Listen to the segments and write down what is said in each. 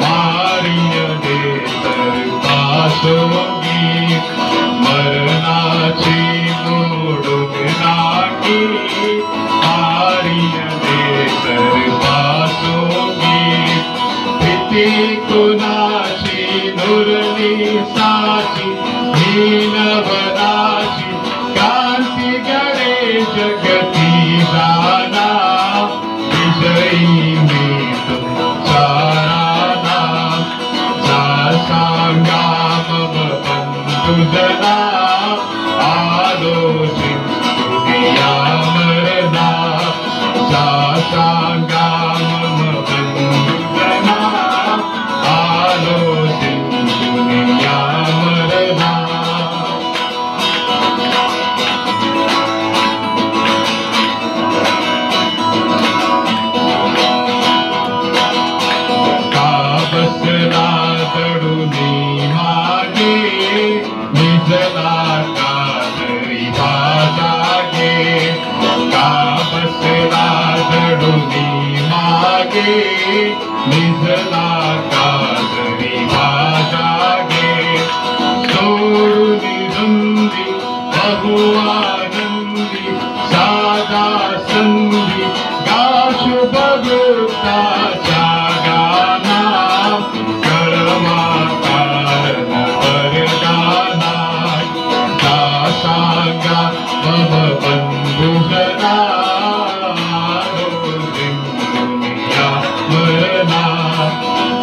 मारिय दे तर पासोगी मरणाची मोडून नाकी मारिय दे तर पासोगी भीती कुणाची नुरली साची हीनवनाची कांती गळे जगती जाना विजयी मी तुमचा राणा जा सांगा मम बंधुजना आलो जिंकूया मरना जा सांगा मम बंधुजना आलो जिंकूया मरना बसला दडुनी मागे निजला कादरी बाजागे का बसला दडुनी मागे निजला कादरी बाजागे सोडून रुंदी बहुआनंदी साधा संधी गाशु बगुताच्या सांगा मम बंधुजना जिंकूया मरना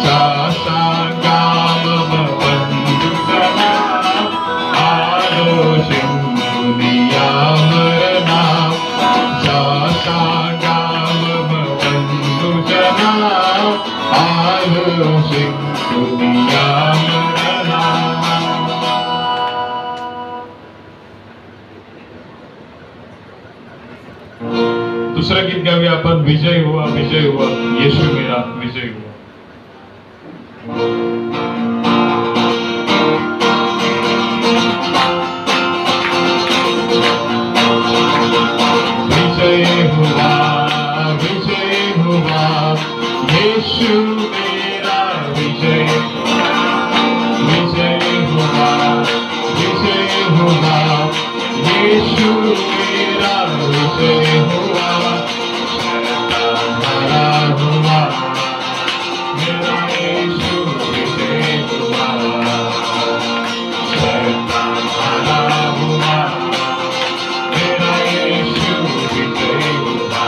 जा सांगा मम बंधुजना आलो जिंकूया मरना जा सांगा मम बंधुजना आलो जिंकूया मरना. दूसरा गीत गावे आपण विजय हुआ यीशु मेरा विजय हुआ. विजय हुआ यीशु मेरा विजय हुआ यीशु मेरा विजय हुआ हुआ मेरा यीशु विजय हुआ हुआ मेरा यीशु विजय हुआ.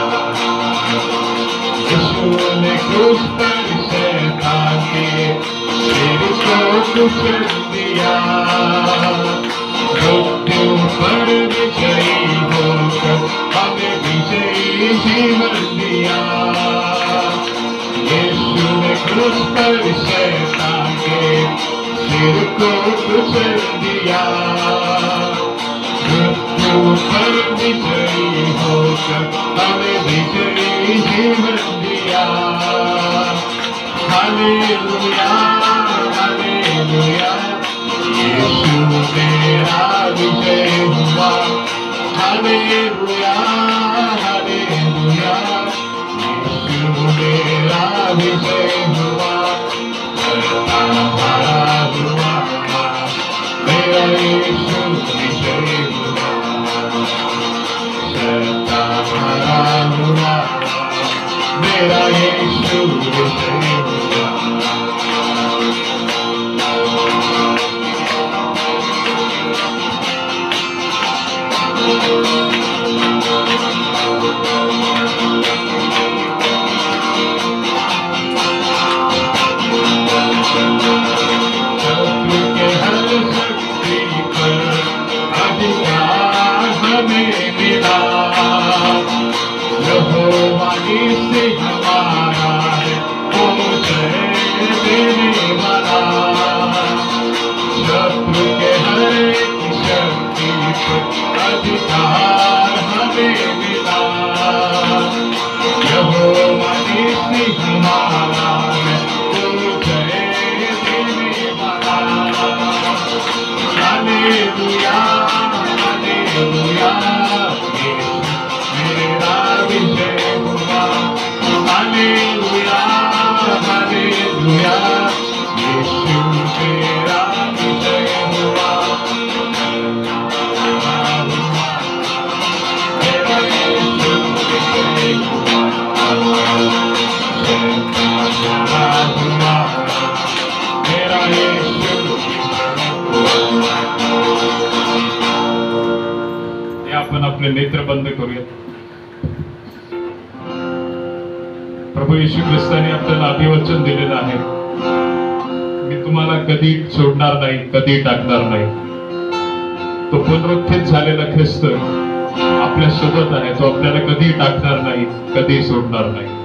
यीशु ने क्रूस पर शैतान के सिर को कुचल दिया मृत्यु पर विजयी होकर हमें विजयी जीवन दिया. यीशु ने क्रूस पर शैतान के सिर को कुचल दिया मृत्यु पर विजयी होकर हमें विजयी जीवन दिया. हालेलुया हालेलुया यीशु मेरा विजय हुआ. हालेलुया हालेलुया यीशु मेरा विजय हुआ. हमारा हुआ मेरा यीशु विजय हुआ. हमारा हुआ मेरा यीशु विजय हुआ. शत्रु के हर शक्ति पर अधिकार हमें मिला. यहोवा से हमारा है वो जय देने वाला. शत्रु के हर एक शक्ति पर अधिकार हमें मिला. यहोवा से हमारा है वो जय देने वाला. हालेलुया हालेलुया मेरा विजय हुआ. हालेलुया हालेलुया आपले नेत्र बंद करूया. प्रभू येशू ख्रिस्ताने आपल्याला अभिवचन दिलेलं आहे, मी तुम्हाला कधी सोडणार नाही, कधी टाकणार नाही. तो पुनरुत्थित झालेला ख्रिस्त आपल्या सोबत आहे. तो आपल्याला कधी टाकणार नाही, कधी सोडणार नाही.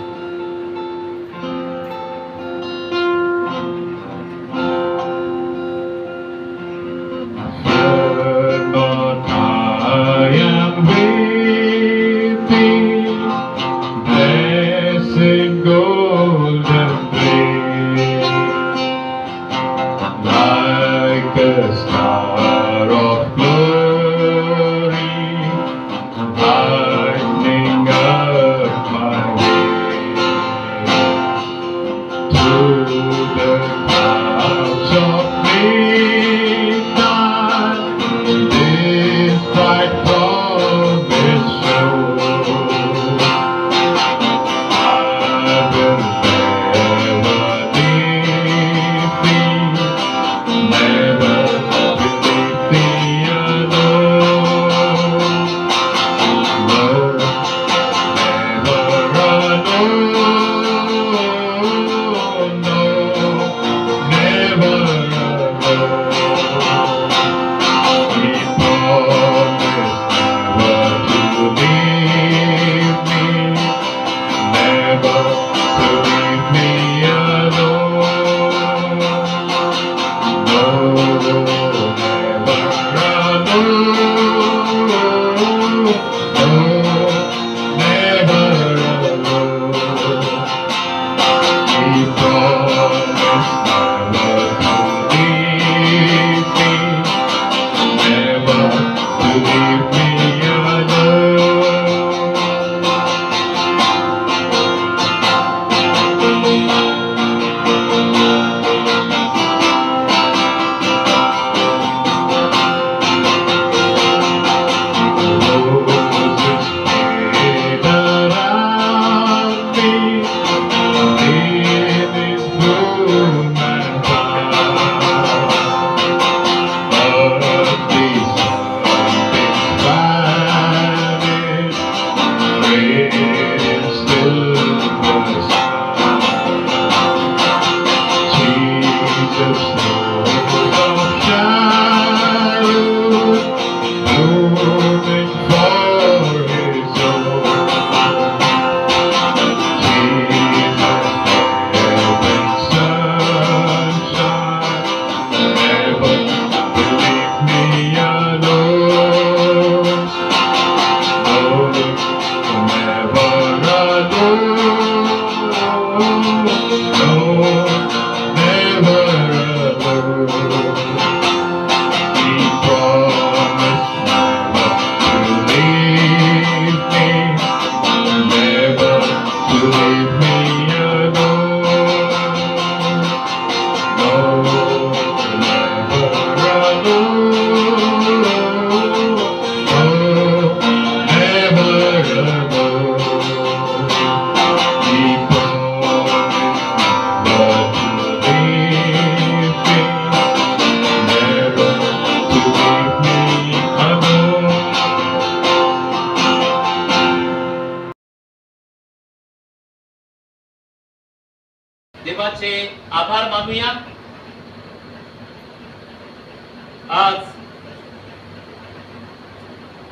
देवाचे आभार मानूया. आज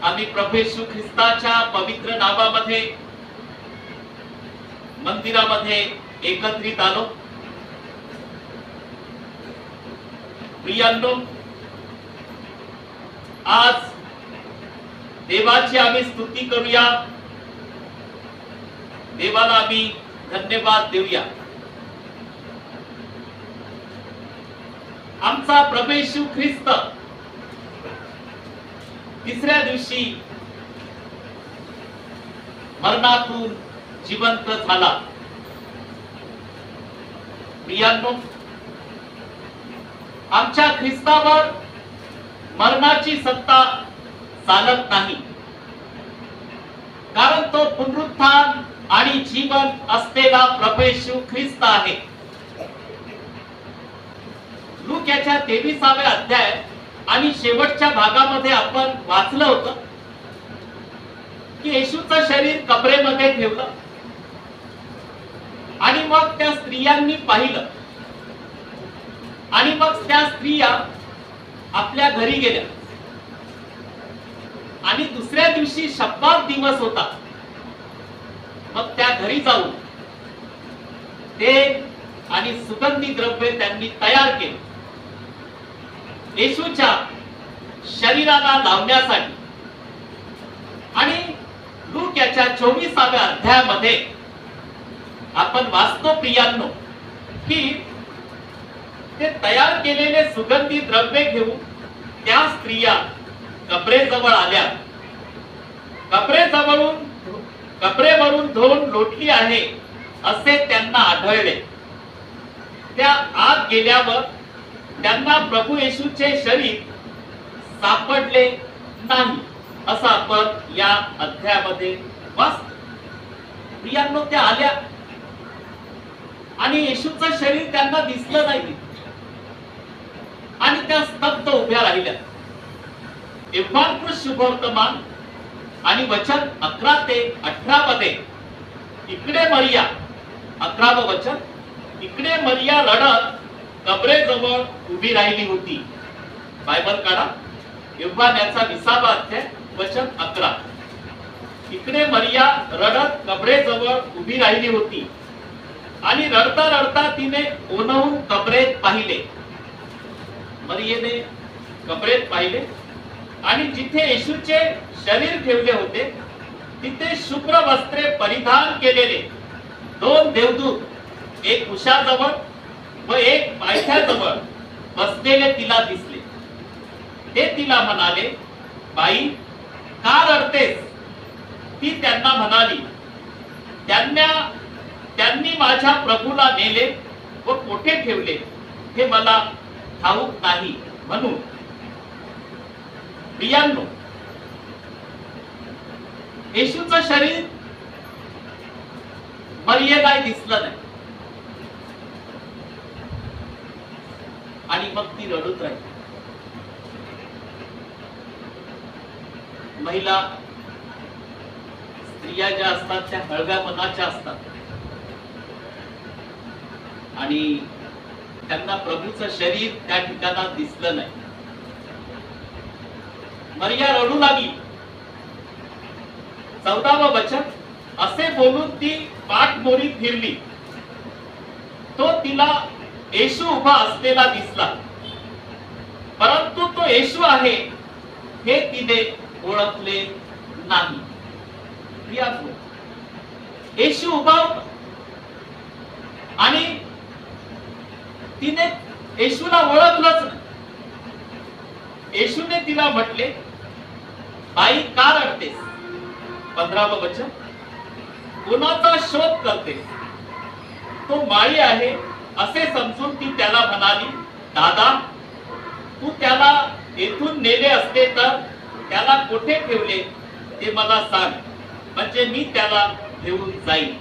आम्ही प्रभू येशू ख्रिस्ताच्या पवित्र नावामध्ये मंदिरामध्ये एकत्रित आलो. प्रियांनो, आज देवाची आम्ही स्तुती करूया, देवाला आम्ही धन्यवाद देऊया. आमचा प्रभू येशू ख्रिस्त तिसऱ्या दिवशी मरणातून जिवंत झाला. प्रियांनो, आमच्या ख्रिस्तावर मरणाची सत्ता चालत नाही, कारण तो पुनरुत्थान आणि जीवन असलेला प्रभू येशू ख्रिस्त आहे. लूक याच्या 23व्या अध्याय आणि शेवटच्या भागामध्ये आपण वाचलं होतं की येशूचं शरीर कबरेमध्ये ठेवलं आणि मग त्या स्त्रियांनी पाहिलं आणि मग त्या स्त्रिया आपल्या घरी गेल्या आणि दुसऱ्या दिवशी शब्बात दिवस होता. मग त्या घरी जाऊन तेल आणि सुगंधी द्रव्य त्यांनी तयार केले येशूच्या शरीराला लावण्यासाठी. आणि लूक याच्या 24व्या अध्यायामध्ये आपण वाचतो प्रियांनो की ते तयार केलेले सुगंधी द्रव्य घेऊन त्या स्त्रिया कबरेजवळ आल्या. कबरेवरून धोंड लोटली आहे असे त्यांना आढळले. त्या आत गेल्यावर त्यांना प्रभू येशूचे शरीर सापडले नाही असं आपण या अध्यायामध्ये वाचतो. प्रियांनो, त्या आल्या आणि येशूचं शरीर त्यांना दिसलं नाही आणि त्या स्तब्ध उभ्या राहिल्या. एव्हांकृत शुभवर्तमान आणि वचन 11 ते 18 मध्ये इकडे मरिया, 11वं वचन, इकडे मरिया रडत कबरेजवळ उभी राहिली होती. बायबल काढा, योहान याचा 20वा अध्याय वचन 11. इकडे मरिया रडत कबरेजवळ उभी राहिली होती आणि रडता रडता तिने ओनहून कबरेत पाहिले. मरियेने कबरेत पाहिले आणि जिथे येशूचे शरीर ठेवले होते तिथे शुभ्र वस्त्रे परिधान केलेले 2 देवदूत, एक उशाजवळ व एक पायथ्याजवळ बसलेले तिला दिसले. ते तिला म्हणाले, बाई, का रडतेस? ती त्यांना म्हणाली, त्यांनी माझ्या प्रभूला नेले व कोठे ठेवले हे मला ठाऊक नाही म्हणून. प्रियांनो, येशूचं शरीर मरियेला दिसलं नाही आणि मग ती रडत राहिली. महिला, स्त्रिया ज्या असतात त्या हळव्या मनाच्या असतात आणि त्यांना प्रभूचं शरीर त्या ठिकाणात दिसलं नाही. मरिया रडू लागली. 14वं वचन, असे बोलून ती पाठमोरी फिरली. तो तिला येशू उभा असलेला दिसला, परंतु तो येशू आहे हे तिने ओळखले नाही. येशू उभा होता आणि तिने येशूला ओळखलंच नाही. येशूने तिला म्हटले, बाई, का रडतेस? 15वं वचन, कोणाचा शोध करते? तो माळी आहे असे समजून ती त्याला म्हणाली, दादा, तू त्याला येथून नेले असते तर त्याला कोठे ठेवले ते मला सांग, म्हणजे मी त्याला घेऊन जाईल.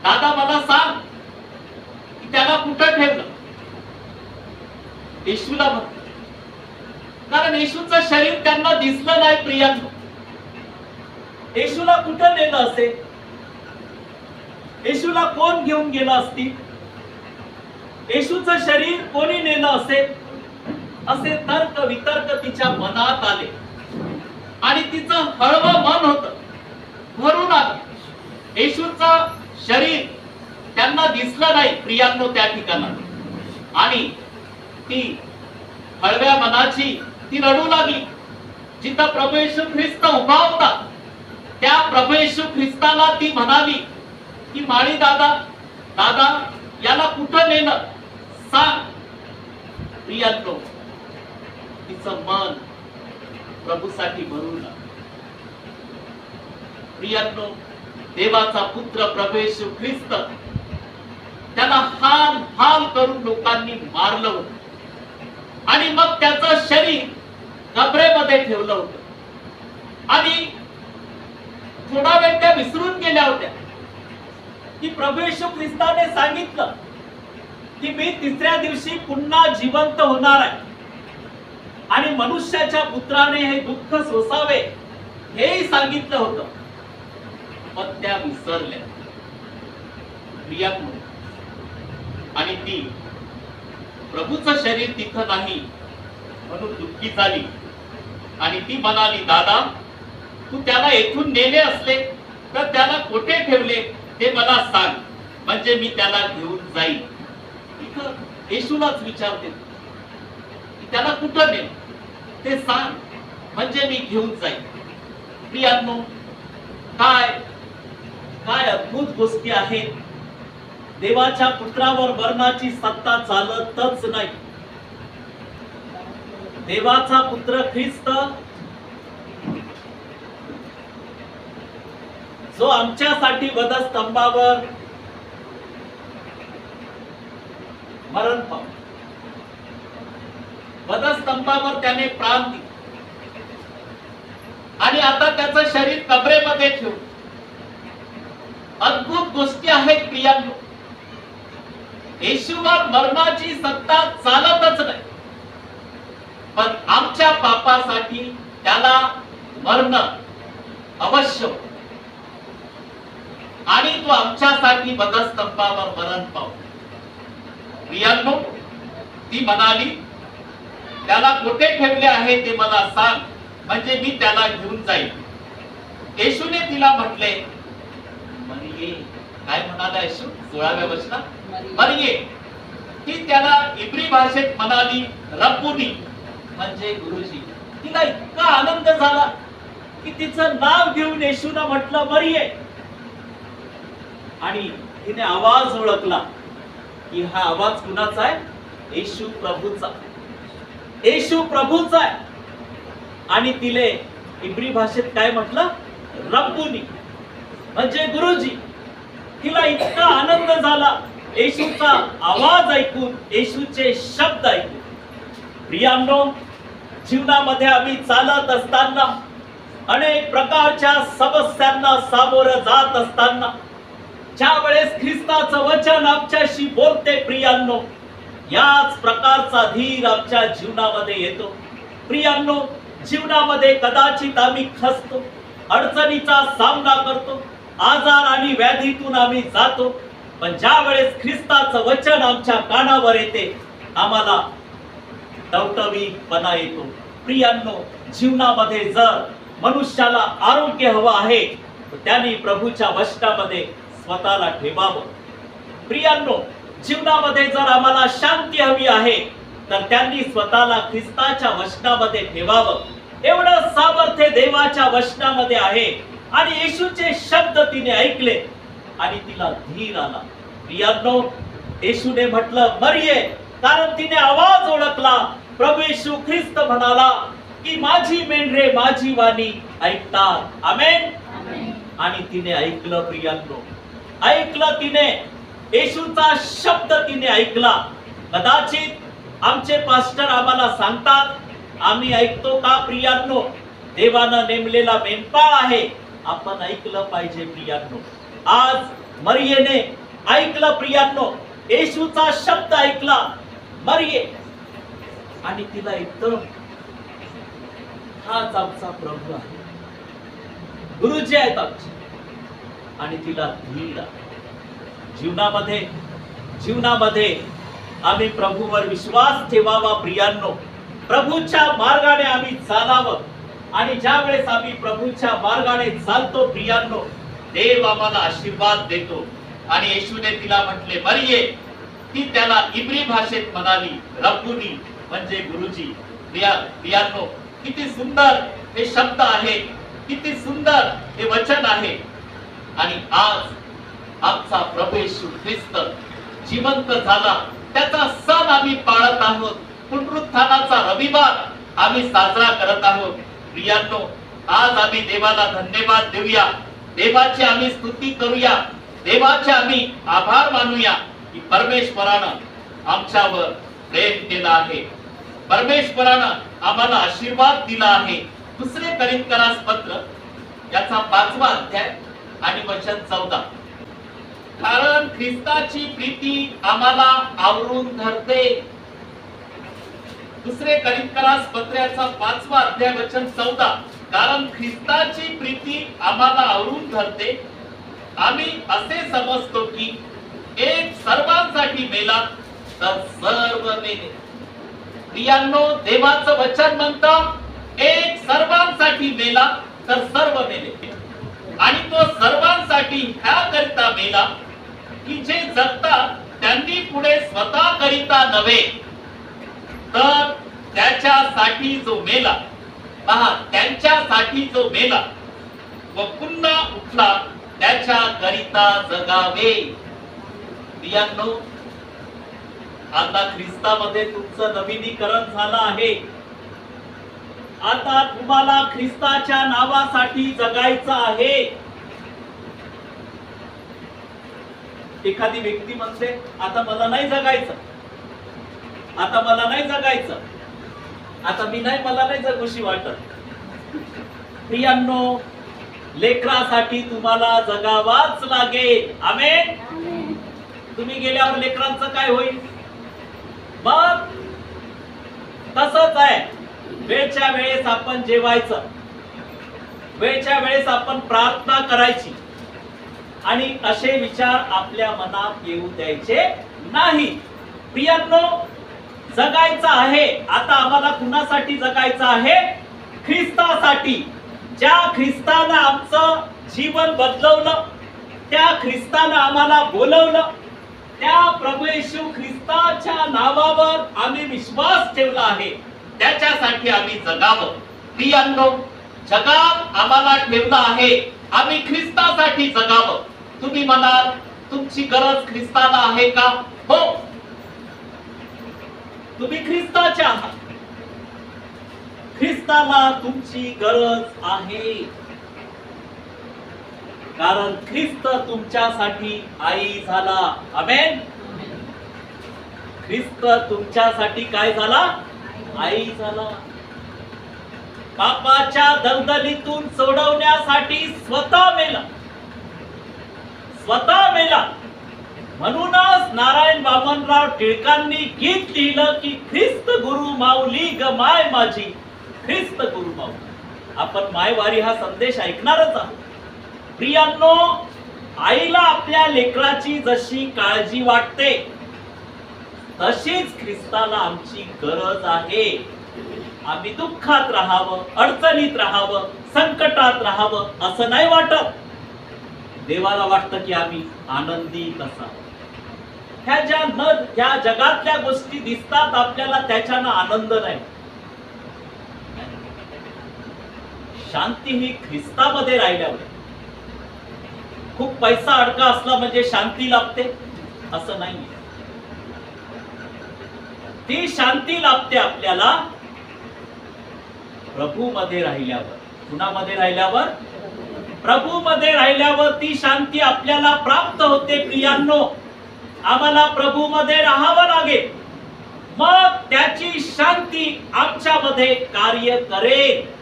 दादा, मला सांग की त्याला कुठं ठेवलं? येशूला म्हटलं, कारण येशूचं शरीर त्यांना दिसलं नाही. प्रियांनो, येशूला कुठं नेलं असेल? येशूला कोण घेऊन गेलं असतील? येशूचं शरीर कोणी नेलं असेल? असे तर्क वितर्क तिच्या मनात आले आणि तिचं हळवं मन होतं भरून आलं. येशूचं शरीर त्यांना दिसलं नाही प्रियांनो त्या ठिकाणात आणि ती हळव्या मनाची ती रडू लागली. जिथं प्रभू येशू ख्रिस्त उभा होता त्या प्रभू येशू ख्रिस्ताला ती म्हणाली की, माळी दादा, दादा, याला कुठं नेलं सांग. प्रियांनो, तिचं मन प्रभूसाठी भरून आलं. प्रियांनो, देवाचा पुत्र प्रभू येशू ख्रिस्त त्याला हाल हाल करून लोकांनी मारलं होतं आणि मग त्याचं शरीर कबरेमध्ये ठेवलं होतं आणि थोडा वेळ त्या विसरून गेल्या होत्या की प्रभू येशू ख्रिस्ताने सांगितलं की मी 3ऱ्या दिवशी पुन्हा जिवंत होणार आहे आणि मनुष्याच्या पुत्राने हे दुःख सोसावे हेही सांगितलं होतं. पण त्या विसरल्या प्रियांनो. आणि ती प्रभूचं शरीर तिथं नाही म्हणून दुःखी झाली आणि ती म्हणाली, दादा तू त्याला येथून नेले असले तर त्याला कोठे ठेवले ते मला सांग, म्हणजे मी त्याला घेऊन जाईल. इथं येशूलाच विचारते की त्याला कुठं नेल ते सांग, म्हणजे मी घेऊन जाईल. प्रियांनो, काय काय अद्भुत गोष्टी आहेत. देवाच्या पुत्रावर मरणाची सत्ता चालतच नाही. देवाचा पुत्र ख्रिस्त जो आमच्यासाठी वधस्तंभावर मरण पावला, वधस्तंभावर त्याने प्राण दिले आणि आता त्याचं शरीर कबरेमध्ये ठेवून. अद्भुत गोष्टी आहेत प्रियांनो. येशूवर मरणाची सत्ता चालतच नाही, पण आमच्या पापासाठी त्याला मरणं अवश्य आणि तो आमच्यासाठी वधस्तंभावर मरण पावला. प्रियांनो, ती म्हणाली, त्याला कुठे ठेवले आहे ते मला सांग, म्हणजे मी त्याला घेऊन जाईल. येशूने तिला म्हटले, मरिये. काय म्हणाला येशू 16व्या वचनात? मरिये. ती त्याला इब्री भाषेत म्हणाली, रब्बुनी, म्हणजे गुरुजी. तिला इतका आनंद झाला की तिचं नाव घेऊन येशूने म्हटलं, मरिये. आणि तिने आवाज ओळखला की हा आवाज कुणाचा आहे? येशू प्रभूचा. येशू प्रभूचा आहे. आणि तिले इब्री भाषेत काय म्हटलं? रब्बुनी, म्हणजे गुरुजी. तिला इतका आनंद झाला येशूचा आवाज ऐकून, येशूचे शब्द ऐकून. प्रियांनो, जीवनामध्ये आम्ही चालत असताना, अनेक प्रकारच्या समस्यांना सामोरं जात असताना, ज्या वेळेस ख्रिस्ताचं वचन आमच्याशी बोलते प्रियांनो, याच प्रकारचा धीर आमच्या जीवनामध्ये येतो. प्रियांनो, जीवनामध्ये कदाचित आम्ही खचतो, अडचणीचा सामना करतो, आजार आणि व्याधीतून आम्ही जातो, पण ज्या वेळेस ख्रिस्ताचं वचन आमच्या कानावर येते, आम्हाला टवटवीतपणा येतो. प्रियांनो, जीवनामध्ये जर मनुष्याला आरोग्य हवं आहे तर त्याने प्रभूच्या वचनामध्ये स्वतःला ठेवावं. प्रियांनो, जीवनामध्ये जर आम्हाला शांती हवी आहे तर त्यांनी स्वतःला ख्रिस्ताच्या वचनामध्ये ठेवावं. एवढं सामर्थ्य देवाच्या वचनामध्ये आहे. आणि येशूचे शब्द तिने ऐकले आणि तिला धीर आला. प्रियांनो, येशूने म्हटलं, मरिये, कारण तिने आवाज ओळखला. प्रभू येशू ख्रिस्त म्हणाला की माझी मेंढरे माझी वाणी ऐकतात. आमेन. आणि तिने ऐकलं. प्रियांनो, ऐकलं तिने. येशूचा शब्द तिने ऐकला. कदाचित आमचे पास्टर आम्हाला सांगतात, आम्ही ऐकतो का? प्रियांनो, देवानं नेमलेला मेंढपाळ आहे, आपण ऐकलं पाहिजे. प्रियांनो, आज मरियेने ऐकलं. प्रियांनो, येशूचा शब्द ऐकला. मरिये. आणि तिला एकदम, हाच आमचा प्रभू आहे, गुरुजी आहेत आमचे. आणि तिला धीर. जीवनामध्ये आम्ही प्रभूवर विश्वास ठेवावा. प्रियांनो, प्रभूच्या मार्गाने आम्ही चालावं. आणि ज्या वेळेस आम्ही प्रभूच्या मार्गाने चालतो प्रियांनो, देव आम्हाला आशीर्वाद देतो. आणि येशूने तिला म्हटले, मरिये. ती त्याला इब्री भाषेत म्हणाली, रब्बुनी, म्हणजे गुरुजी. प्रियांनो, किती सुंदर हे शब्द आहे, किती सुंदर हे वचन आहे. आणि आज आमचा प्रभू येशू ख्रिस्त जिवंत झाला, त्याचा सण आम्ही पाळत आहोत. पुनरुत्थानाचा रविवार आम्ही साजरा करत आहोत. प्रियांनो, आज आम्ही देवाला धन्यवाद देऊया, देवाची आम्ही स्तुती करूया, देवाचे आम्ही आभार मानूया की परमेश्वरानं आमच्यावर प्रेम केलं आहे, परमेश्वरानं आम्हाला आशीर्वाद दिला आहे. दुसरे कोरिंथीयांस पत्र याचा 5वा अध्याय आणि वचन 14. कारण ख्रिस्ताची प्रीती आम्हाला आवरून धरते. दुसरे कोरिंथीयांस पत्राचा 5वा अध्याय वचन 14. कारण ख्रिस्ताची प्रीती आम्हाला आवरून धरते, आम्ही असे समजतो की एक सर्वांसाठी मेला तर सर्व मेले. प्रियांनो, देवाचं वचन म्हणतं एक सर्वांसाठी मेला तर सर्व मेले. आणि तो सर्वांसाठी ह्या करिता मेला की जे जगतात त्यांनी पुढे स्वतः करिता नव्हे तर त्याच्यासाठी जो मेला, पहा, त्यांच्यासाठी जो मेला व पुन्हा उठला त्याच्या करिता जगावे. प्रियांनो, आता ख्रिस्तामध्ये तुमचं नवीनीकरण झालं आहे. आता तुम्हाला ख्रिस्ताच्या नावासाठी जगायचं आहे. एखादी व्यक्ती म्हणते, आता मला नाही जगायचं, आता मला नाही जगायचं, आता मला नाही जगूशी वाटत. प्रियांनो, लेकरासाठी तुम्हाला जगावाच लागेल. आमेन. तुम्ही गेल्यावर लेकरांचं काय होईल? मग तसंच आहे. वेळच्या वेळेस आपण जेवायचं, वेळच्या वेळेस आपण प्रार्थना करायची आणि असे विचार आपल्या मनात येऊ द्यायचे नाही. प्रियांनो, जगायचं आहे. आता आम्हाला कुणासाठी जगायचं आहे? ख्रिस्तासाठी. ज्या ख्रिस्तानं आमचं जीवन बदलवलं, त्या ख्रिस्तानं आम्हाला बोलवलं, त्या प्रभू येशू ख्रिस्ताच्या नावावर आम्ही विश्वास ठेवला आहे, त्याच्यासाठी आम्ही जगावं. प्रियांनो, जगात आम्हाला ठेवलं आहे, आम्ही ख्रिस्तासाठी जगावं. तुम्ही म्हणाल, तुमची गरज ख्रिस्ताला आहे का? हो, तुम्ही ख्रिस्ताचे आहात. ख्रिस्ताला तुमची गरज आहे, कारण ख्रिस्त तुमच्यासाठी आई झाला. आमेन. ख्रिस्त तुमच्यासाठी काय झाला? आई झाला. पापाच्या दलदलीतून सोडवण्यासाठी स्वतः मेला, स्वतः मेला. म्हणूनच नारायण वामनराव टिळकांनी गीत लिहिलं की ख्रिस्त गुरु माऊली ग माय माझी, ख्रिस्त गुरु माऊली. आपण मायवारी हा संदेश ऐकणारच आहोत. प्रियांनो, आईला आपल्या लेकराची जशी काळजी वाटते तशीच ख्रिस्ताला आमची गरज आहे. आम्ही दुःखात राहावं, अडचणीत राहावं, संकटात राहावं असं नाही वाटत. देवाला वाटतं की आम्ही आनंदित असावं. ह्या जगातल्या गोष्टी दिसतात आपल्याला, त्याच्यानं आनंद नाही. शांती ही ख्रिस्तामध्ये राहिल्यावर. खूप पैसा अडका असला म्हणजे शांती लाभते असं नाही. ती शांती लाभते आपल्याला प्रभू मध्ये राहिल्यावर. कुणामध्ये राहिल्यावर? प्रभू मध्ये राहिल्यावर ती शांती आपल्याला प्राप्त होते. प्रियांनो, आम्हाला प्रभू मध्ये राहावं लागेल, मग त्याची शांती आमच्यामध्ये कार्य करेल.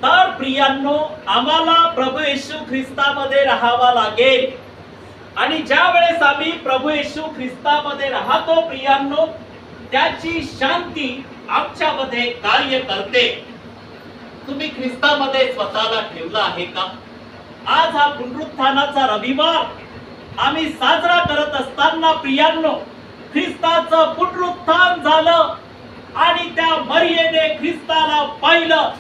तर प्रियांनो, आम्हाला प्रभू येशू ख्रिस्तामध्ये राहावा लागेल. आणि ज्या वेळेस आम्ही प्रभू येशू ख्रिस्तामध्ये राहतो प्रियांनो, त्याची शांती आमच्यामध्ये कार्य करते. तुम्ही ख्रिस्तामध्ये स्वतःला ठेवलं आहे का? आज हा पुनरुत्थानाचा रविवार आम्ही साजरा करत असताना प्रियांनो, ख्रिस्ताचं पुनरुत्थान झालं आणि त्या मरियेने ख्रिस्ताला पाहिलं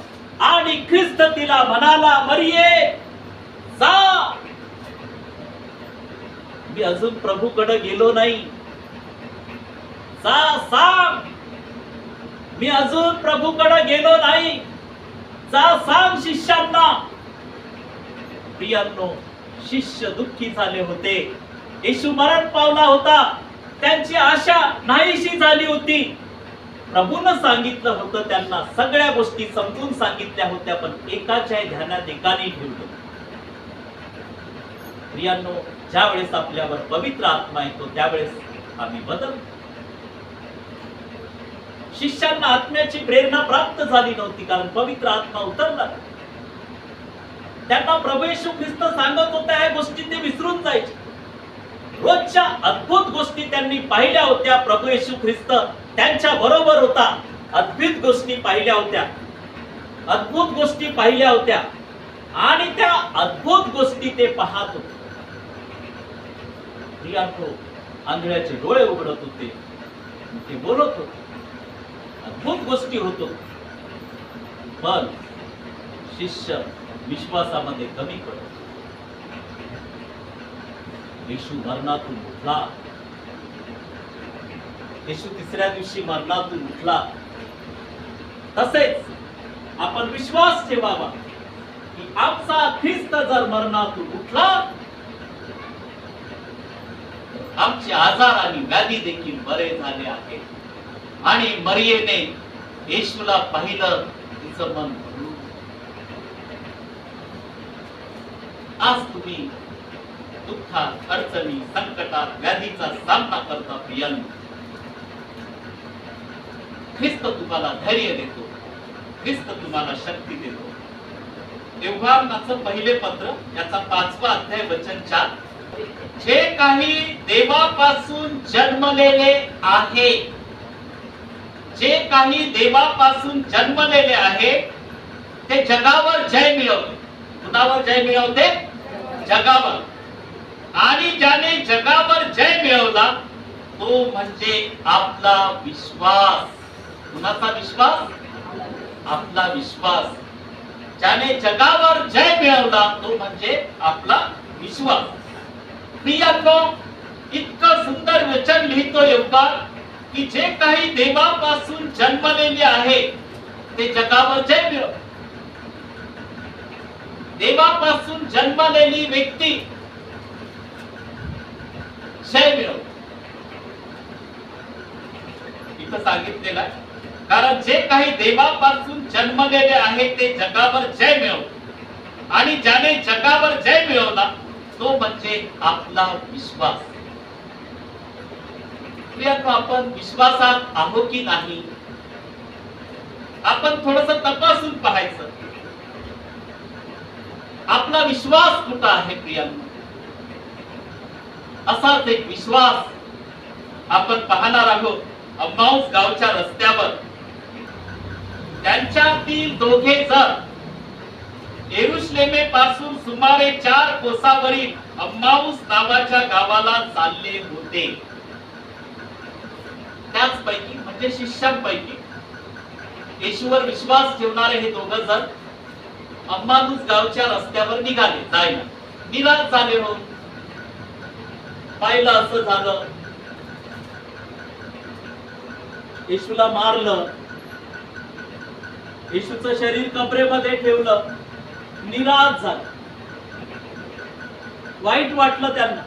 आणि ख्रिस्त तिला म्हणाला, मरिये जा. मी अजून प्रभूकडे गेलो नाही, जा सांग. मी अजून प्रभूकडे गेलो नाही, जा सांग शिष्यांना. प्रियांनो, शिष्य दुःखी झाले होते. येशू मरण पावला होता, त्यांची आशा नाहीशी झाली होती. प्रभूनं सांगितलं होतं त्यांना, सगळ्या गोष्टी समजून सांगितल्या होत्या, पण एकाच्या ध्यानात एकाने ठेवलं. प्रियांनो, ज्या वेळेस आपल्यावर पवित्र आत्मा येतो त्यावेळेस आम्ही बदलतो. शिष्यांना आत्म्याची प्रेरणा प्राप्त झाली नव्हती, कारण पवित्र आत्मा उतरला. त्यांना प्रभू येशू ख्रिस्त सांगत होता, ह्या गोष्टी ते विसरून जायचे. रोजच्या अद्भुत गोष्टी त्यांनी पाहिल्या होत्या. प्रभू येशू ख्रिस्त त्यांच्या बरोबर होता. अद्भुत गोष्टी पाहिल्या होत्या, अद्भुत गोष्टी पाहिल्या होत्या. आणि त्या अद्भुत गोष्टी ते पाहत होते. प्रियांनो, आंधळ्याचे डोळे उघडत होते, ते बोलत होते, अद्भुत गोष्टी होतो. पण शिष्य विश्वासामध्ये कमी पडत. येशू मरणातून उठला. येशू तिसऱ्या दिवशी मरणातून उठला. तसेच आपण विश्वास ठेवावा की आमचा ख्रिस्त जर मरणातून उठला, आमचे आजार आणि व्याधी देखील बरे झाले आहे. आणि मरियेने येशूला पाहिलं, तिचं मन भरलं. आज तुम्ही दुःखात, अडचणी, संकटात, व्याधीचा सामना करता प्रियांनो, ख्रिस्त तुम्हाला धैर्य देतो, ख्रिस्त तुम्हाला शक्ती देतो. व्यवहाराचं पहिले पत्र, याचा 5वा अध्याय वचन 4. जे काही देवापासून जन्मलेले आहे, जे काही देवापासून जन्मलेले आहे, ते जगावर जय मिळवते. कुणावर जय मिळवते? जगावर. आणि ज्याने जगावर जय मिळवला तो म्हणजे आपला विश्वास. कुणाचा विश्वास? आपला विश्वास. ज्याने जगावर जय मिळवला तो म्हणजे आपला विश्वास. प्रियांनो, इतकं सुंदर वचन लिहितो योगार की जे काही देवापासून जन्मलेले आहे ते जगावर जय मिळव. देवापासून जन्मलेली व्यक्ती जय मिळव. इथं सांगितलेलं आहे, कारण जे काही देवापासून जन्मलेले आहे ते जगावर जय मिळव. आणि ज्याने जगावर जय मिळवला तो म्हणजे आपला विश्वास. प्रियांनो, आपण विश्वासात आहो की नाही, आपण थोडस तपासून पाहायचं. आपला विश्वास कुठं आहे प्रियांनो? असाच एक विश्वास आपण पाहणार आहोत अम्माऊस गावच्या रस्त्यावर. त्यांच्यातील दोघे जण येरुशलेमे पासून सुमारे 4 कोसावरील अम्माऊस नावाच्या गावाला चालले होते. त्याचपैकी म्हणजे शिष्यांपैकी येशूवर विश्वास ठेवणारे हे दोघ जण अम्माऊस गावच्या रस्त्यावर निघाले जायला. निराश झाले हो. पाहिलं असं झालं, येशूला मारलं, येशूचं शरीर कबरेमध्ये ठेवलं. निराश झालं, वाईट वाटलं त्यांना.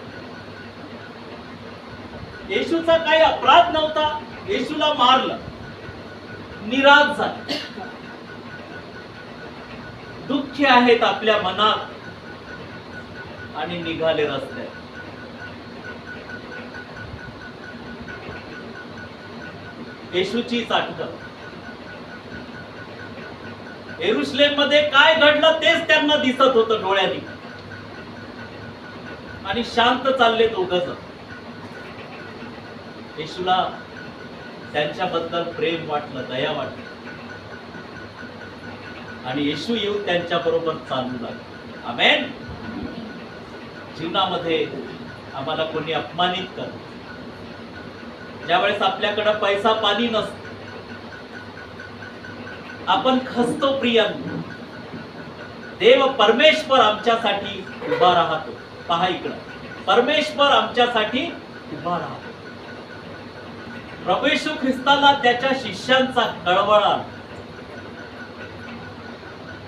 येशूचा काही अपराध नव्हता, येशूला मारलं. निराश झाले, दुःखी आहेत आपल्या मनात आणि निघाले रस्त्यात. येशूची आठवण. येरुशलेम मध्ये काय घडलं तेच त्यांना दिसत होतं डोळ्यांनी. आणि शांत चालले दोघं. येशूला त्यांच्याबद्दल प्रेम वाटलं, दया वाटली. आणि येशू येऊन त्यांच्या बरोबर चालू लागले. आमेन. जीवनामध्ये आम्हाला कोणी अपमानित करत, ज्यावेळेस आपल्याकडे पैसा पाणी नसतो, आपण खचतो प्रियांनो. देव परमेश्वर आमच्यासाठी उभा राहतो. पहा इकडं, परमेश्वर आमच्यासाठी उभा राहतो. प्रभू येशू ख्रिस्ताला त्याच्या शिष्यांचा कळवळा,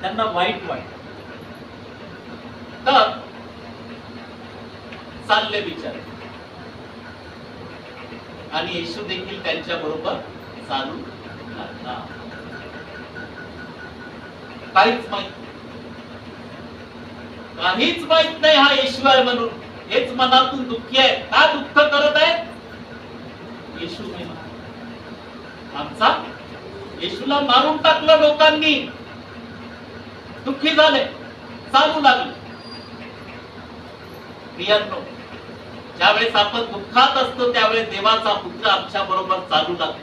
त्यांना वाईट वाटलं. तर चालले बिचारे. आणि येशू देखील त्यांच्या बरोबर चालू लागला. काहीच माहित नाही हा येशू आहे म्हणून. हेच मनातून दुःखी आहे. का दुःख करत आहे? येशू नाही. आमचा येशूला मारून टाकलं लोकांनी. दुःखी झाले, चालू लागले. प्रियांनो, ज्यावेळेस आपण दुःखात असतो त्यावेळेस देवाचा पुत्र आमच्या बरोबर चालू लागतो.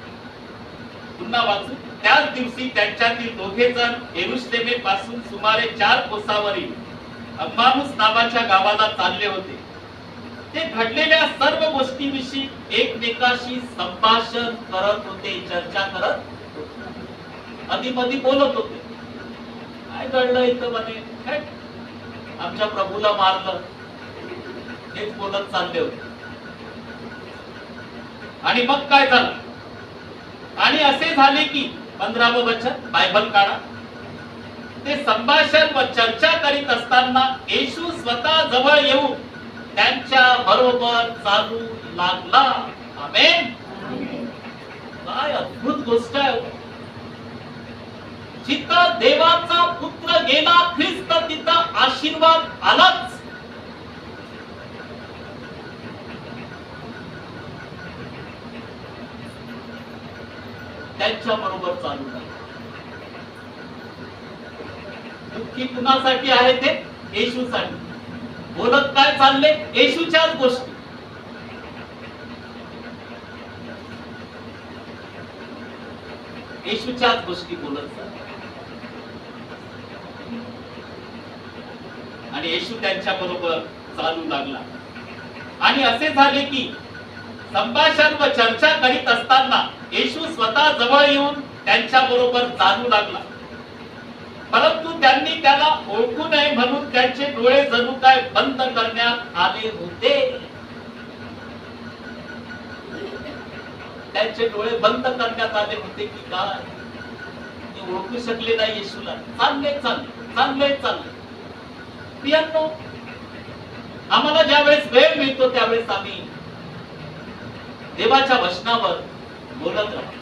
पुन्हा वाचू. त्याच दिवशी त्यांच्यातील दोघे जण येरुशलेमे पासून सुमारे 4 कोसावरील अम्मानुस नावाच्या गावाला चालले होते. ते घडलेल्या सर्व गोष्टीविषयी एकमेकाशी संभाषण करत होते, चर्चा करत होते, अधिमधी बोलत होते. काय घडलं इथं म्हणे, काय आमच्या प्रभूला मारलं, हेच बोलत चालले होते. आणि मग काय झालं? आणि असे झाले की 15वं वचन बायबल काढा. ते संभाषण व चर्चा करीत असताना येशू स्वतः जवळ येऊन त्यांच्या बरोबर चालू लागला. आमेन. काय अद्भुत गोष्ट आहे. जिथं देवाचा पुत्र गेला ख्रिस्त, तिथं आशीर्वाद आलाच. त्यांच्या बरोबर चालू लागला. दुःखी कुणासाठी आहे ते? येशूसाठी. बोलत काय चालले? येशूच्याच गोष्टी. येशूच्याच गोष्टी बोलत चालले. आणि येशू त्यांच्या बरोबर चालू लागला. आणि असे झाले की संभाषण व चर्चा करीत असताना येशू स्वतः जवळ येऊन त्यांच्या बरोबर चालू लागला. परंतु त्यांनी त्याला ओळखू नये म्हणून त्यांचे डोळे जणू काय बंद करण्यात आले होते. त्यांचे डोळे बंद करण्यात आले होते की काय? ते ओळखू शकले नाही येशूला. चालले. प्रियांनो, आम्हाला ज्यावेळेस वेळ मिळतो त्यावेळेस आम्ही देवाच्या वचनावर बोलत राहतो.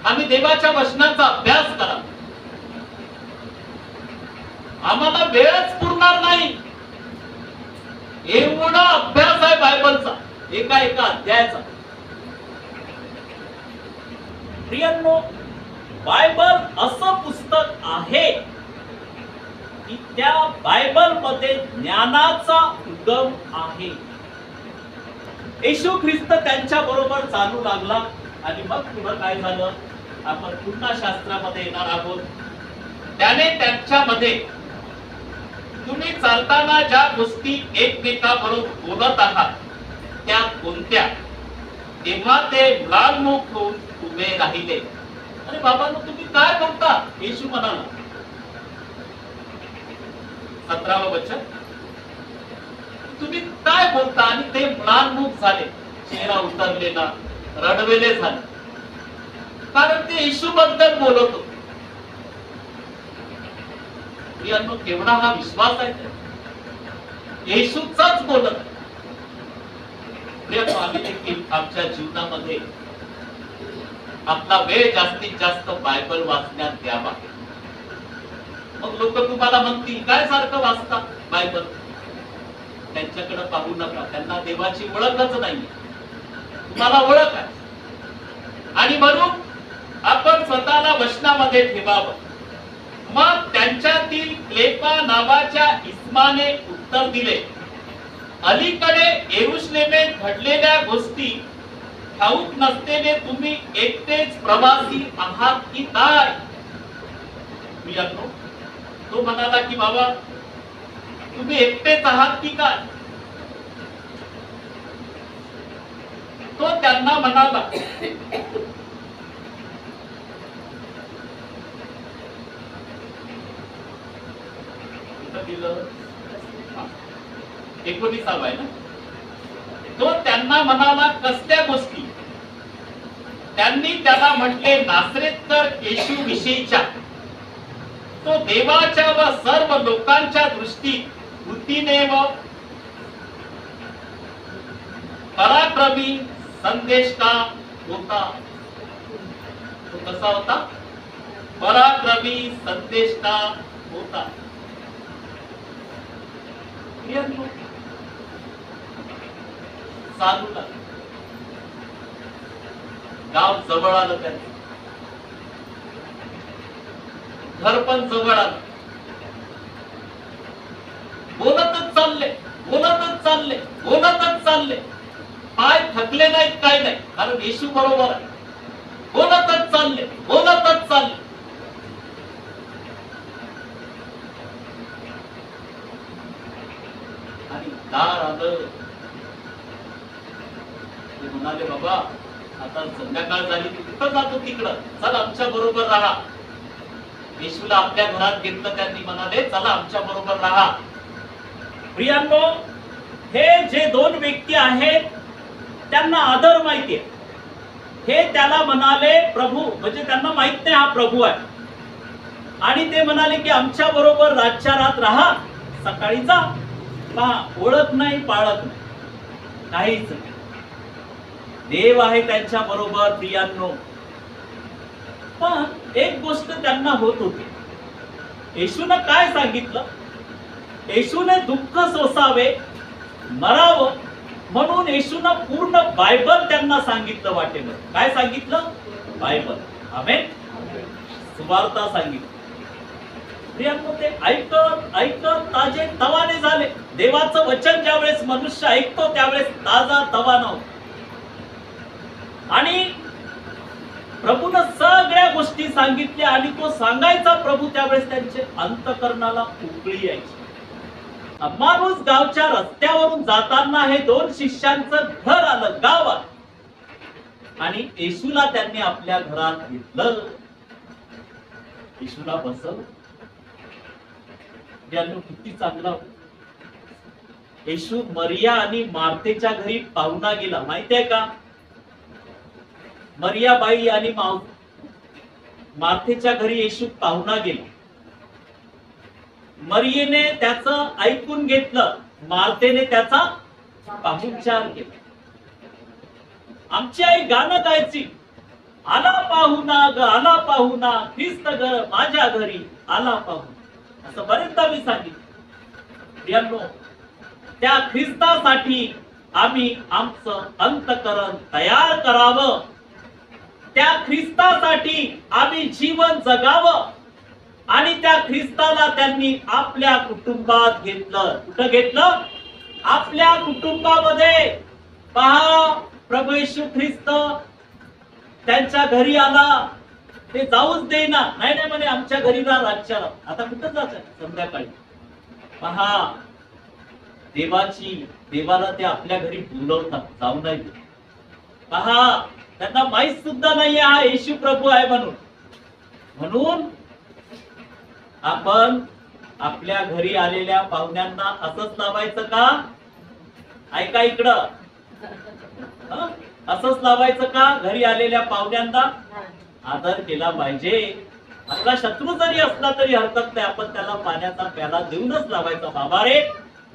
आम्ही देवाच्या वचनाचा अभ्यास करा. आम्हाला वेळच पुरणार नाही एवढा अभ्यास आहे बायबलचा, एका अध्यायाचा. प्रियांनो, बायबल असं पुस्तक आहे की त्या बायबल मध्ये ज्ञानाचा उगम आहे. येशू ख्रिस्त त्यांच्या बरोबर चालू लागला. आणि मग पुढे काय झालं आपण पुन्हा शास्त्रामध्ये येणार आहोत. त्याने त्यांच्यामध्ये तुम्ही चालताना ज्या गोष्टी एकमेकाबरोबर बोलत आहात त्या कोणत्या, तेव्हा ते म्लानमुख होऊन उभे राहिले. अरे बाबांनो, तुम्ही काय बोलता? येशू म्हणाला. 17वं वचन, तुम्ही काय बोलता? आणि ते म्लानमुख झाले, चेहरा उतरलेला, रडवेले झाले, कारण ते येशू बद्दल बोलत होते. प्रियांनो, केवढा हा विश्वास आहे, येशूचाच बोलत. प्रियांनो, आम्ही देखील आमच्या जीवनामध्ये आपला वेळ जास्तीत जास्त बायबल वाचण्यात द्यावा. मग लोक तुम्हाला म्हणतील, काय सारखं वाचता बायबल? त्यांच्याकडे पाहू नका, त्यांना देवाची ओळखच नाही. तुम्हाला ओळख आहे. आणि म्हणून आपण स्वतःला वचनामध्ये ठेवावं. मग त्यांच्यातील क्लेपा नावाच्या इस्माने उत्तर दिले, अलीकडे येरुशलेमेत घडलेल्या गोष्टी ठाऊक नसलेले तुम्ही एकटेच प्रवासी आहात की काय? तो म्हणाला की बाबा, तुम्ही एकटेच आहात की काय? तो त्यांना म्हणाला, 19 आहे ना. तो त्यांना म्हणाला, कसल्या गोष्टी? त्यांनी त्याला म्हटले, नासरेतकर येशू विषयीच्या. तो देवाच्या व सर्व लोकांच्या दृष्टीत बुद्धीने व पराक्रमी संदेष्टा होता. तो कसा होता? पराक्रमी संदेष्टा होता. चालू लागला. गाव जवळ आलं, त्यांचं घर पण जवळ आलं. बोलतच चालले. बोलतच चालले. पाय थकले नाहीत, काय नाही, कारण येशू बरोबर आहे. बोलतच चालले. आणि दार आलं. ते म्हणाले, बाबा आता संध्याकाळ झाली, कुठं जातो तिकडं, चल आमच्या बरोबर राहा. येशूला आपल्या घरात घेतलं. त्यांनी म्हणाले, चला आमच्या बरोबर राहा. प्रियांनो, हे जे दोन व्यक्ती आहेत त्यांना आदर माहिती आहे. हे त्याला म्हणाले प्रभू, म्हणजे त्यांना माहित नाही हा प्रभू आहे. आणि ते म्हणाले की आमच्या बरोबर रातच्या रात राहा, सकाळी जा. पहा, ओळख नाही, पाळत नाही, काहीच नाही. देव आहे त्यांच्या बरोबर. प्रियांनो, पण एक गोष्ट त्यांना होत होती. येशूने काय सांगितलं? येशूने दुःख सोसावे, मरावं, म्हणून येशूने पूर्ण बायबल त्यांना सांगितलं. वाटेवर काय सांगितलं? बायबल. आमेन. सुवार्ता सांगितलं. प्रियांनो, ते ऐकत ताजे तवाने झाले. देवाचं वचन ज्यावेळेस मनुष्य ऐकतो त्यावेळेस ताजा तवाना होतो. आणि प्रभूनं सगळ्या गोष्टी सांगितल्या आणि तो सांगायचा प्रभू, त्यावेळेस त्यांचे अंतकरणाला उकळी यायची. माणूस गावच्या रस्त्यावरून जाताना हे दोन शिष्यांचं घर आलं, गाव आलं. आणि येशूला त्यांनी आपल्या घरात घेतलं. येशूला बसवलं. किती चांगला. येशू मरिया आणि मार्थेच्या घरी पाहुणा गेला. माहितीये का? मरिया बाई आणि मार्थेच्या घरी येशू पाहुणा गेला. मरियेने त्याचं ऐकून घेतलं, मार्थेने त्याचा पाहुणचार केला. आमची आई गाणं गायची, आला पाहुणा ग आला पाहुणा, ख्रिस्त ग माझ्या घरी आला पाहुणा. असं बरेचदा मी सांगितलं. प्रियांनो, त्या ख्रिस्तासाठी आम्ही आमचं अंतकरण तयार करावं. त्या ख्रिस्तासाठी आम्ही जीवन जगावं. आणि त्या ख्रिस्ताला त्यांनी आपल्या कुटुंबात घेतलं. कुठं घेतलं? आपल्या कुटुंबामध्ये. पहा, प्रभू येशू ख्रिस्त त्यांच्या घरी आला. ते जाऊच देईना. नाही म्हणे, आमच्या घरी राहा रातच्या रात. आता कुठं जायचं? संध्याकाळी. पहा, देवाला ते आपल्या घरी बोलवतात, जाऊ नाही. पहा, त्यांना माहित सुद्धा नाहीये हा येशू प्रभू आहे म्हणून आपण आपल्या घरी आलेल्या पाहुण्यांना असंच लावायचं का? ऐका इकडं, असंच लावायचं का? घरी आलेल्या पाहुण्यांना आदर केला पाहिजे. आपला शत्रू जरी असला तरी हरकत नाही, आपण त्याला पाण्याचा प्याला देऊनच लावायचा. बाबा रे,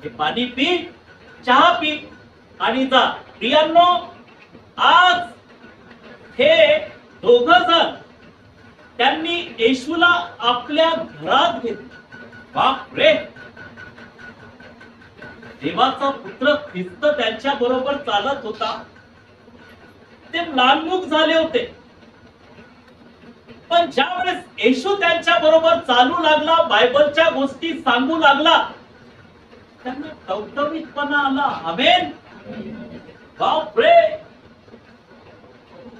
हे पाणी पी, चहा पी आणि जा. प्रियांनो, आज हे दोघ जण त्यांनी येशूला आपल्या घरात घेतलं. बाप रे, देवाचा पुत्र ख्रिस्त त्यांच्या बरोबर चालत होता. ते लालमुख झाले होते. पण ज्यावेळेस येशू त्यांच्या बरोबर चालू लागला, बायबलच्या गोष्टी सांगू लागला, त्यांना टवटवीतपणा आला. आमेन. बाप रे,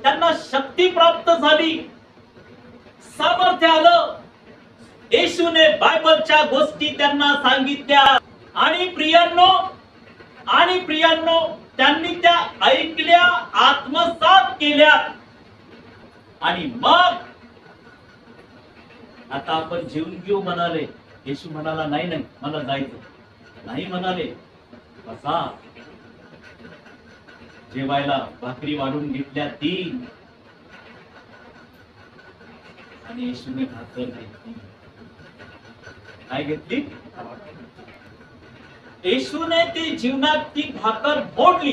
त्यांना शक्ती प्राप्त झाली, सामर्थ्य आलं. येशूने बायबलच्या गोष्टी त्यांना सांगितल्या. आणि प्रियांनो, त्यांनी त्या ऐकल्या, आत्मसात केल्या. आणि मग आता आपण जेवून घेऊ म्हणाले. येशू म्हणाला, नाही मला जायचं नाही म्हणाले. बसा. जेवायला भाकरी वाढून घेतल्या 3 आणि येशूने भाकर घेतली. काय घेतली? येशूने ती जीवनात ती भाकर फोडली.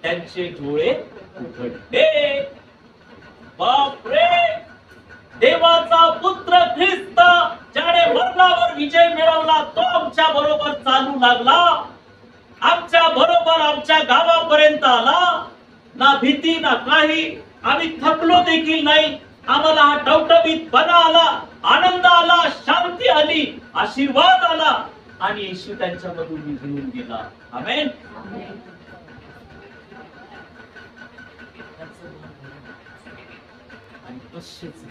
त्यांचे डोळे उघडले. बापरे, देवाचा पुत्र ख्रिस्त ज्याने मरणावर विजय मिळवला, तो आमच्या बरोबर चालू लागला. आमच्या बरोबर आमच्या गावापर्यंत आला. ना भीती ना काही. आम्ही थकलो देखील नाही. आम्हाला हा टवटवीतपणा आला, आनंद आला, शांती आली, आशीर्वाद आला. आणि येशू त्यांच्यामधून निघून गेला. आमेन. आणि तसेच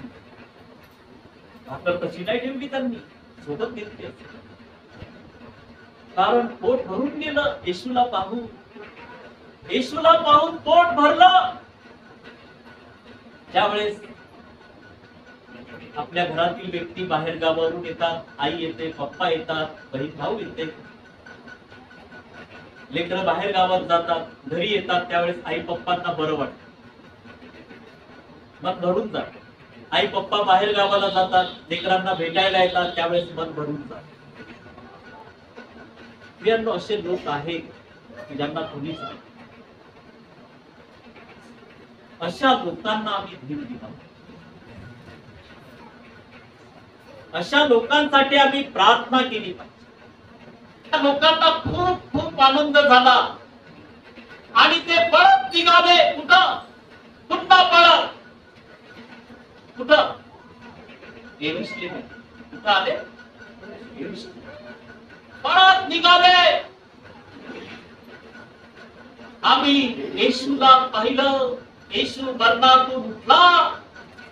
भाकर तशी नाही ठेवली त्यांनी, सोबत घेतली. कारण पोट भरून गेलं येशूला पाहून. येशूला पाहून पोट भरलं. ज्यावेळेस आपल्या घरातील व्यक्ती बाहेर गावावरून येतात, आई येते, पप्पा येतात, बहीण भाऊ येते, लेकरं बाहेर गावात जातात, घरी येतात, त्यावेळेस आई पप्पांना बरं वाटतं, मन भरून जात. आई पप्पा बाहेर गावाला जातात, लेकरांना भेटायला येतात, त्यावेळेस मन भरून जात. प्रियांनो, असे लोक आहेत की ज्यांना कोणीच नाही. अशा लोकांना आम्ही धीर दिला. अशा लोकांसाठी आम्ही प्रार्थना केली पाहिजे. त्या लोकांना खूप खूप आनंद झाला आणि ते परत निघाले. कुठं? पुन्हा परत कुठं? येरुशलेम. कुठं आले? येरुशलेम. परत निघाले. आम्ही येशूला पाहिलं. येशू मरणातून उठला,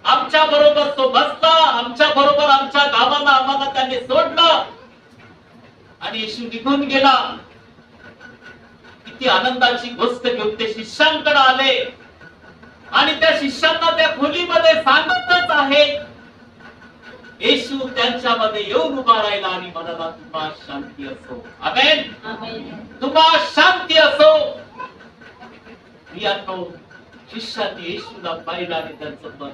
आमच्या बरोबर तो बसला, आमच्या बरोबर आमच्या गावाला आम्हाला त्याने सोडलं आणि येशू निघून गेला. किती आनंदाची गोष्ट घेऊन ते शिष्यांकडे आले आणि त्या शिष्यांना त्या खोलीमध्ये सांगतच आहे. येशू त्यांच्यामध्ये येऊन उभा राहिला आणि म्हणाला, तुम्हा शांती असो. आमेन. तुम्हा शांती असो. प्रियांनो, शिष्यांनी येशूला पाहिलं आणि त्यांचं मन,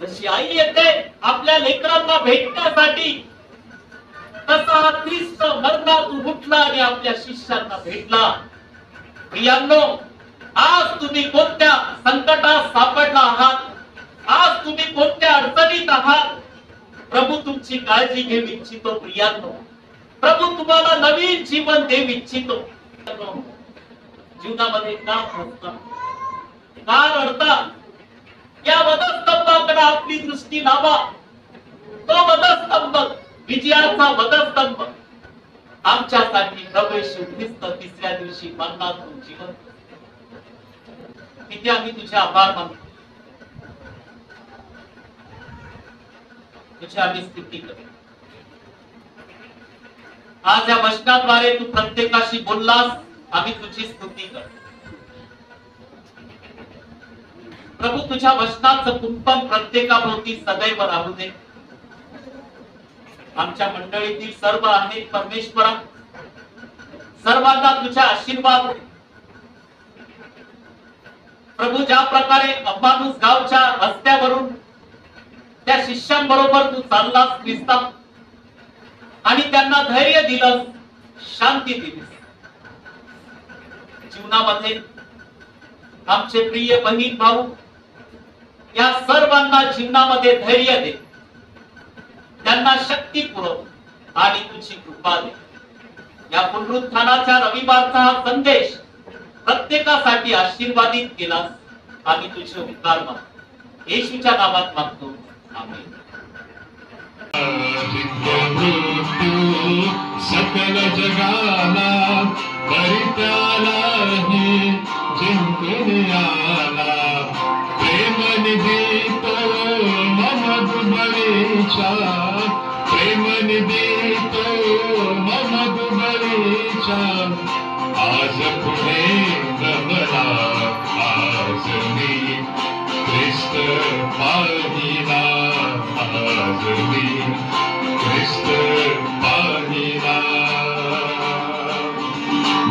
जशी आई येते आपल्या लेकरांना भेटण्यासाठी, तसा हा ख्रिस्त मरणातून उठला आणि आपल्या शिष्यांना भेटला. प्रियांनो, आज तुम्ही कोणत्या संकटात सापडला आहात, आज तुम्ही कोणत्या अडचणीत आहात, प्रभू तुमची काळजी घेऊ इच्छितो. प्रियांनो, प्रभू तुम्हाला नवीन जीवन देऊ इच्छितो. जीवनामध्ये का फसता, का रडता? या वधस्तंभाकडे आपली दृष्टी लावा. तो वधस्तंभ, विजयाचा वधस्तंभ, आमच्यासाठी प्रभू येशू ख्रिस्त तिसऱ्या दिवशी मरणातून जिवंत. तिथे आम्ही तुझे आभार मानतो, तुझी आम्ही स्तुती करतो. आज या वचनाद्वारे तू प्रत्येकाशी बोललास, आम्ही तुझी स्तुती करतो. प्रभू, तुझ्या वचनाचं कुंपण प्रत्येकाभोवती सदैव राहू दे. आमच्या मंडळीतील सर्व आहेत परमेश्वरा, सर्वांना तुझ्या आशीर्वाद. प्रभू, ज्या प्रकारे अब्बानुस गावच्या रस्त्यावरून त्या शिष्यांबरोबर तू चाललास ख्रिस्ता आणि त्यांना धैर्य दिलंस, शांती दिलीस, जीवनामध्ये आमचे प्रिय बहीण भाऊ या सर्वांना जीवनामध्ये धैर्य दे, त्यांना शक्ती पुरव आणि तुझी कृपा दे. या पुनरुत्थानाच्या रविवारचा हा संदेश प्रत्येकासाठी आशीर्वादित केलास, आम्ही तुझे उपकार मानतो. येशूच्या नावात मागतो. आमेन. सकल जगाला परित्यालाही जिंकून आला, प्रेम निधी तो मम दुबळीचा, प्रेम निधी तो मम दुबळीचा. आज पुढे गमला, आज मी ख्रिस्त पाहिला, आज मी ख्रिस्त पाहिला.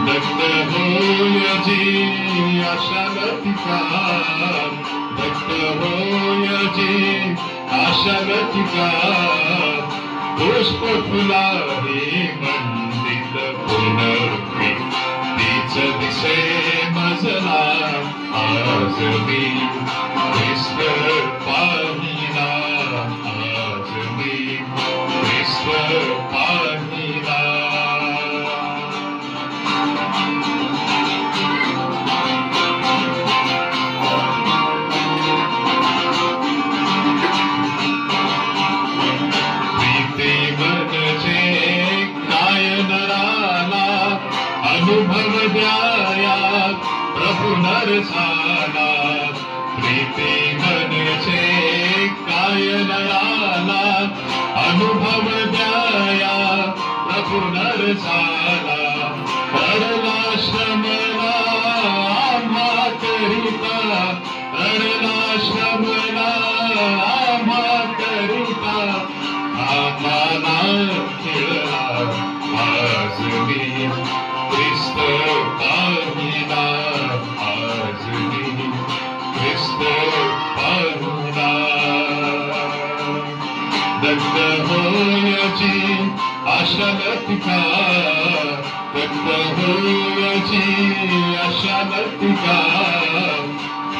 दत्त होय जी आशा लतिका, दत्त होय जी आशा लतिका. पुष्प फुलाही मंदित पुनर्वी, तीच दिसे मजला. आज मी ख्रिस्त पाहिला, आज मी ख्रिस्त पाहिला. प्रीती मन झाला प्रीती मनचे काय नयाला अनुभव द्याया प्रभू नर झाला पडला श्रमला आम्हा करिता पडला श्रमला आम्हा करिता आम्हाला खेळला आज मी ख्रिस्त पाहिला आज मी ख्रिस्त पाहिला दत्त होयाची आशा लतिका दत्त होयाची आशा लतिका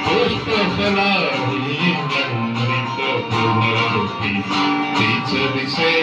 पुष्प फलाही दंडित पुनरुक्ती तीच दिसे